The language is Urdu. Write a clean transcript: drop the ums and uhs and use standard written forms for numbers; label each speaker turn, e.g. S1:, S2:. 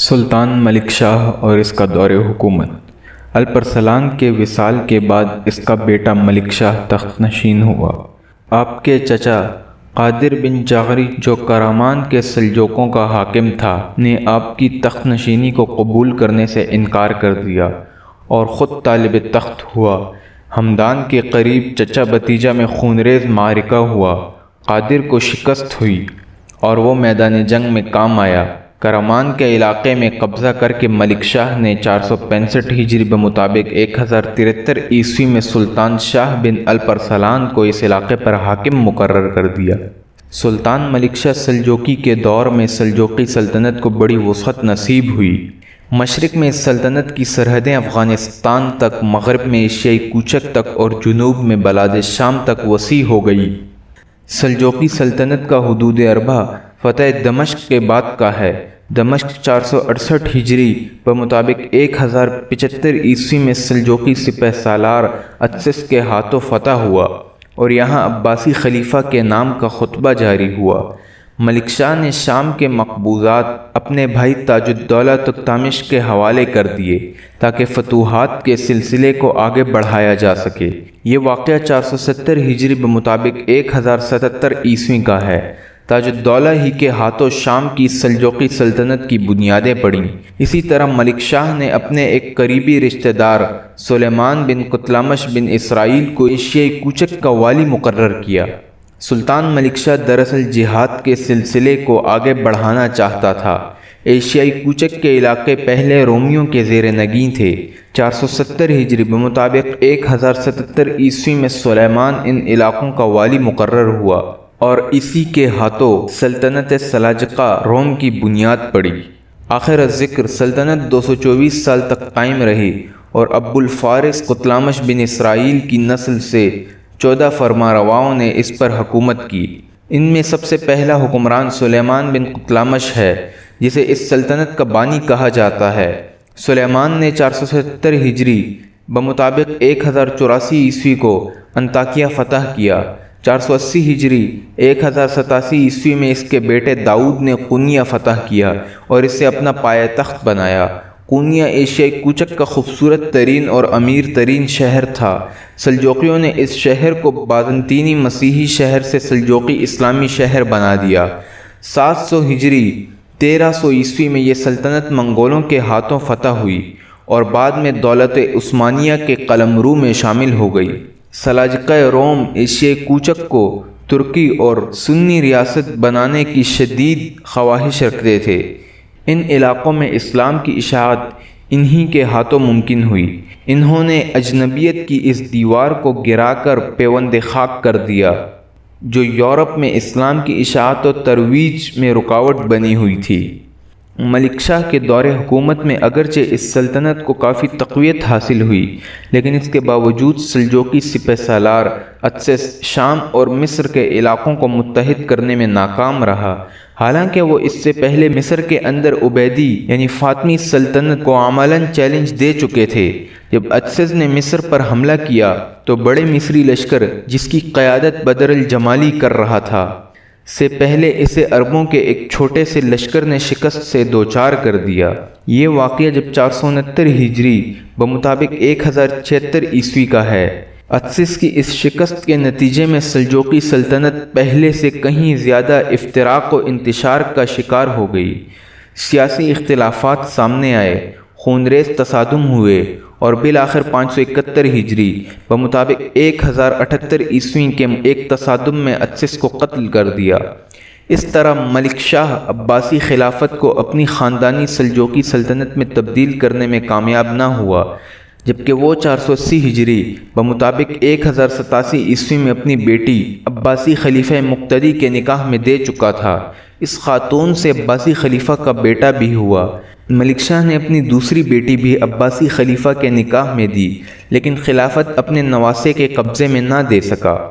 S1: سلطان ملک شاہ اور اس کا دور حکومت۔ الپرسلان کے وصال کے بعد اس کا بیٹا ملک شاہ تخت نشین ہوا۔ آپ کے چچا قادر بن جعفری جو کرمان کے سلجوقوں کا حاکم تھا نے آپ کی تخت نشینی کو قبول کرنے سے انکار کر دیا اور خود طالب تخت ہوا۔ ہمدان کے قریب چچا بھتیجا میں خونریز معرکہ ہوا۔ قادر کو شکست ہوئی اور وہ میدان جنگ میں کام آیا۔ کرمان کے علاقے میں قبضہ کر کے ملک شاہ نے 465 ہجری بمطابق 1073 عیسوی میں سلطان شاہ بن الپرسلان کو اس علاقے پر حاکم مقرر کر دیا۔ سلطان ملک شاہ سلجوقی کے دور میں سلجوقی سلطنت کو بڑی وسعت نصیب ہوئی۔ مشرق میں اس سلطنت کی سرحدیں افغانستان تک، مغرب میں ایشیائی کوچک تک اور جنوب میں بلاد شام تک وسیع ہو گئی۔ سلجوقی سلطنت کا حدود اربع فتح دمشق کے بعد کا ہے۔ دمشق 468 ہجری بمطابق 1075 عیسوی میں سلجوقی سپہ سالار اطسس کے ہاتھوں فتح ہوا اور یہاں عباسی خلیفہ کے نام کا خطبہ جاری ہوا۔ ملک شاہ نے شام کے مقبوضات اپنے بھائی تاج الدولہ تکتامش کے حوالے کر دیے تاکہ فتوحات کے سلسلے کو آگے بڑھایا جا سکے۔ یہ واقعہ 470 ہجری بمطابق 1077 عیسوی کا ہے۔ تاج الدولہ ہی کے ہاتھوں شام کی سلجوقی سلطنت کی بنیادیں پڑیں۔ اسی طرح ملک شاہ نے اپنے ایک قریبی رشتہ دار سلیمان بن قتلمش بن اسرائیل کو ایشیائی کوچک کا والی مقرر کیا۔ سلطان ملک شاہ دراصل جہاد کے سلسلے کو آگے بڑھانا چاہتا تھا۔ ایشیائی کوچک کے علاقے پہلے رومیوں کے زیر نگین تھے۔ 470 ہجری بمطابق 1077 عیسوی میں سلیمان ان علاقوں کا والی مقرر ہوا اور اسی کے ہاتھوں سلطنت سلاجقہ روم کی بنیاد پڑی۔ آخر الذکر سلطنت 224 سال تک قائم رہی اور ابو الفارس قتلمش بن اسرائیل کی نسل سے 14 فرمانرواؤں نے اس پر حکومت کی۔ ان میں سب سے پہلا حکمران سلیمان بن قتلمش ہے جسے اس سلطنت کا بانی کہا جاتا ہے۔ سلیمان نے 470 ہجری بمطابق 1084 عیسوی کو انطاکیہ فتح کیا۔ 480 ہجری 1087 عیسوی میں اس کے بیٹے داؤد نے قونیہ فتح کیا اور اسے اپنا پایہ تخت بنایا۔ قونیہ ایشیائی کوچک کا خوبصورت ترین اور امیر ترین شہر تھا۔ سلجوقیوں نے اس شہر کو بازنطینی مسیحی شہر سے سلجوقی اسلامی شہر بنا دیا۔ 700 ہجری 1300 عیسوی میں یہ سلطنت منگولوں کے ہاتھوں فتح ہوئی اور بعد میں دولت عثمانیہ کے قلمرو میں شامل ہو گئی۔ سلاجقہ روم ایشیائی کوچک کو ترکی اور سنی ریاست بنانے کی شدید خواہش رکھتے تھے۔ ان علاقوں میں اسلام کی اشاعت انہی کے ہاتھوں ممکن ہوئی۔ انہوں نے اجنبیت کی اس دیوار کو گرا کر پیوند خاک کر دیا جو یورپ میں اسلام کی اشاعت و ترویج میں رکاوٹ بنی ہوئی تھی۔ ملک شاہ کے دور حکومت میں اگرچہ اس سلطنت کو کافی تقویت حاصل ہوئی لیکن اس کے باوجود سلجوقی سپہ سالار اطسس شام اور مصر کے علاقوں کو متحد کرنے میں ناکام رہا۔ حالانکہ وہ اس سے پہلے مصر کے اندر عبیدی یعنی فاطمی سلطنت کو عملاً چیلنج دے چکے تھے۔ جب اطسس نے مصر پر حملہ کیا تو بڑے مصری لشکر جس کی قیادت بدر الجمالی کر رہا تھا سے پہلے اسے عربوں کے ایک چھوٹے سے لشکر نے شکست سے دوچار کر دیا۔ یہ واقعہ جب 469 ہجری بمطابق 1076 عیسوی کا ہے۔ اطسس کی اس شکست کے نتیجے میں سلجوقی سلطنت پہلے سے کہیں زیادہ افتراق و انتشار کا شکار ہو گئی۔ سیاسی اختلافات سامنے آئے، خونریز تصادم ہوئے اور بالآخر 571 ہجری بمطابق 1078 عیسوی کے ایک تصادم میں اطسس کو قتل کر دیا۔ اس طرح ملک شاہ عباسی خلافت کو اپنی خاندانی سلجوقی سلطنت میں تبدیل کرنے میں کامیاب نہ ہوا، جبکہ وہ 480 ہجری بمطابق 1087 عیسوی میں اپنی بیٹی عباسی خلیفہ مقتدی کے نکاح میں دے چکا تھا۔ اس خاتون سے عباسی خلیفہ کا بیٹا بھی ہوا۔ ملک شاہ نے اپنی دوسری بیٹی بھی عباسی خلیفہ کے نکاح میں دی لیکن خلافت اپنے نواسے کے قبضے میں نہ دے سکا۔